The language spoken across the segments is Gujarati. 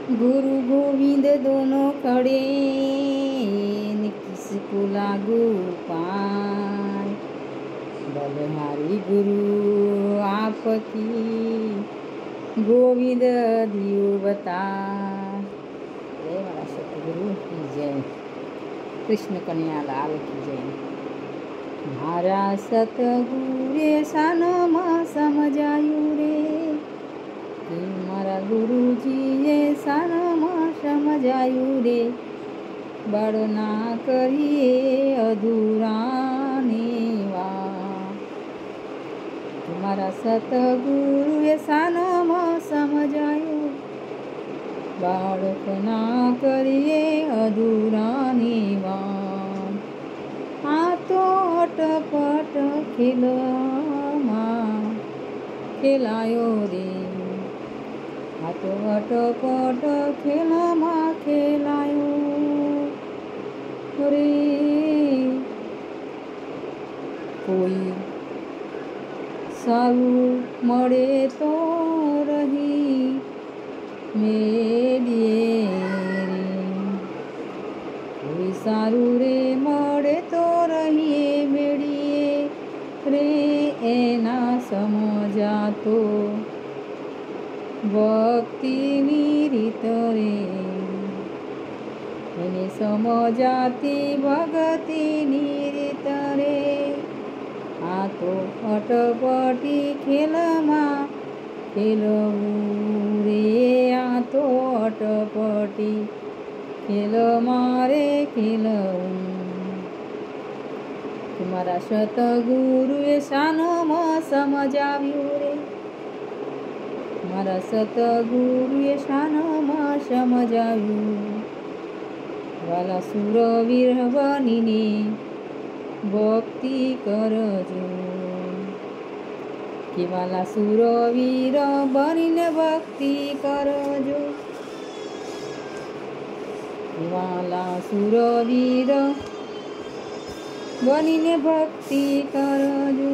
गुरु गोविंद दोनों खड़े न किसको लागू पाए। बलहारी गुरु आपकी गोविंद दियो बता। जय मारा सतगुरु की जय, कृष्ण कन्या लाल की जय। मारा सतगुरे सानाમાં સમજાયું રે કે મારા ગુરુજીએ સાનામાં સમજાયું રે। બળ ના કરીએ અધૂરાને વાત। મારા સતગુરુએ સાનામાં સમજાયું, બાળક ના કરીએ અધૂરાની વાત। આ તો અટપટ ખેલમાં ખેલાયો રે, આ તો અટપટ ખેલમાં ખેલાયો રે। કોઈ સારું મળે તો રહી મેળીએ રે, કોઈ સારું રે મળે તો રહીએ મેળીએ રે। એના સમજાતો ભક્તિની રીત રે, એને સમજાતી ભગતિની રીત રે। આ તો અટપટી ખેલમાં ખેલવું રે, આ તો અટપટી ખેલમાં રે ખેલવું। મારા સતગુરુએ સાનામાં સમજાવ્યું રે, મારા સતગુરુએ સાનામાં સમજાવ્યું। વાલા સુરવીર બનીને ભક્તિ કરજો, કે વાલા સુરવીર બનીને ભક્તિ કરજો। વાલા સુરવીર બનીને ભક્તિ કરજો।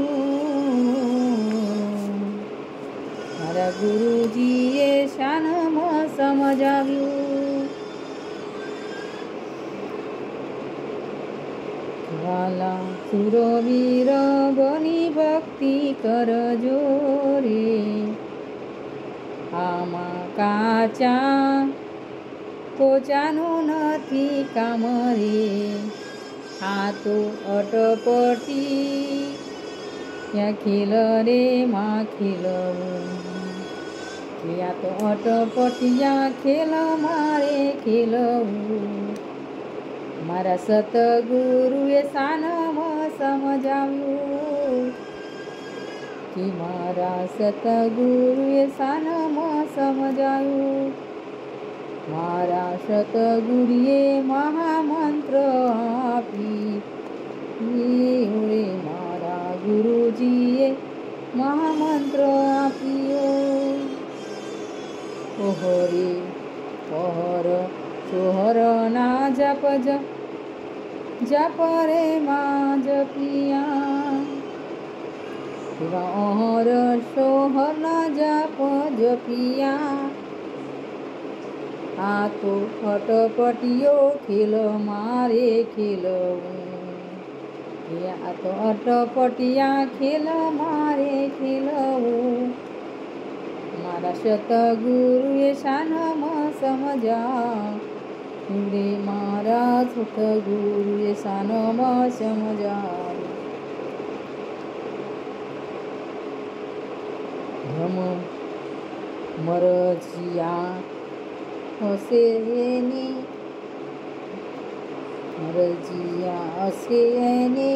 મારા ગુરુજીએ શાનમાં સમજાવ્યું, વાલા સુરવીર બની ભક્તિ કરજો રે। આમાં કાચા પોચાનું નથી કામ રે, આ તો અટપટી ત્યાં ખેલ રે માં ખેલવું। આ તો અટપટિયા ખેલ મારે ખેલવું। મારા સતગુરુએ સાનામાં સમજાવ્યું, કે મારા સતગુરુએ સાનામાં સમજાયું। મારા સતગુરુએ મહામંત્ર આપી રે, મારા ગુરુજીએ મહામંત્ર આપ્યો। ઓહરે પહર સોહર ના જપ જપ રે માં જપિયા। ઓહર સોહર ના જપ જપિયા। આ તો અટપટીયો ખેલ મારે ખેલવું, આ તો અટપટિયા ખેલ મારે ખેલવું। મારા સતગુરુએ શાનમાં સમજાવ્યું રે, મારા સતગુરુએ શાનમાં સમજાવ્યું। ધમ મરજિયા હશે એને, મરજિયા હશે એને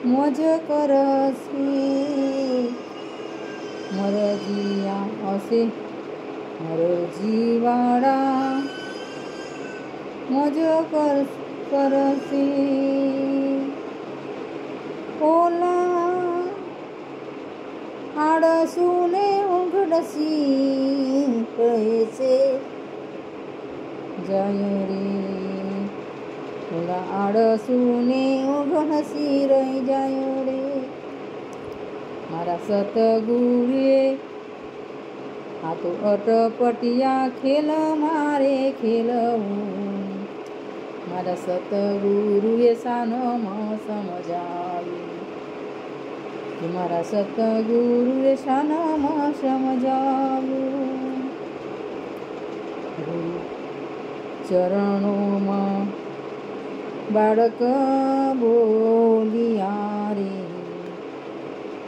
મોજ કરશે। મરજિયા હશે મરજીવાળા મોજ કરશે। ઓલા આળસુને ઊંઘડસી કહે છે જાય રે, ઓલા આળસુને ઊંઘડસી રહી જાય રે। મારા સતગુરુએ આ તો અટપટિયા ખેલ મારે ખેલવું, મારા સતગુરુએ શાનમાં સમજાવ્યું, કે મારા સતગુરુએ શાનમાં સમજાવ્યું. ગુરુ ચરણોમાં બાળક બોલિયા રે,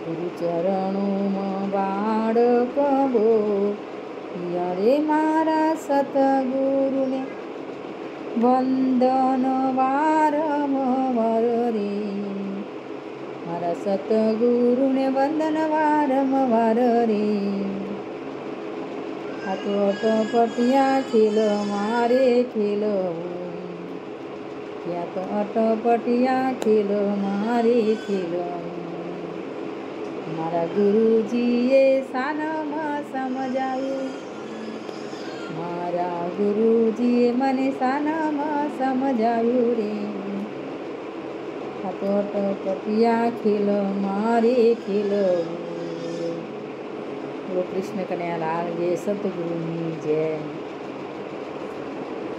ગુરુ ચરણોમાં બાળક બોલિયા રે, મારા સતગુરુને વંદન વારંવાર રે, મારા સતગુરુને વંદન વારંવાર રે. આ તો અટપટિયા ખેલ મારે ખેલવું, ત્યાં તો અટપટિયા ખેલ મારે ખેલવું, મારા ગુરુજીએ શાનમાં સમજાવ્યું, મારા ગુરુજીએ મને શાનમાં સમજાવ્યું રે. આ તો અટપટિયા ખેલ મારે ખેલવું. બોલો કૃષ્ણ કનૈયા લાલ જય, સતગુરુની જય.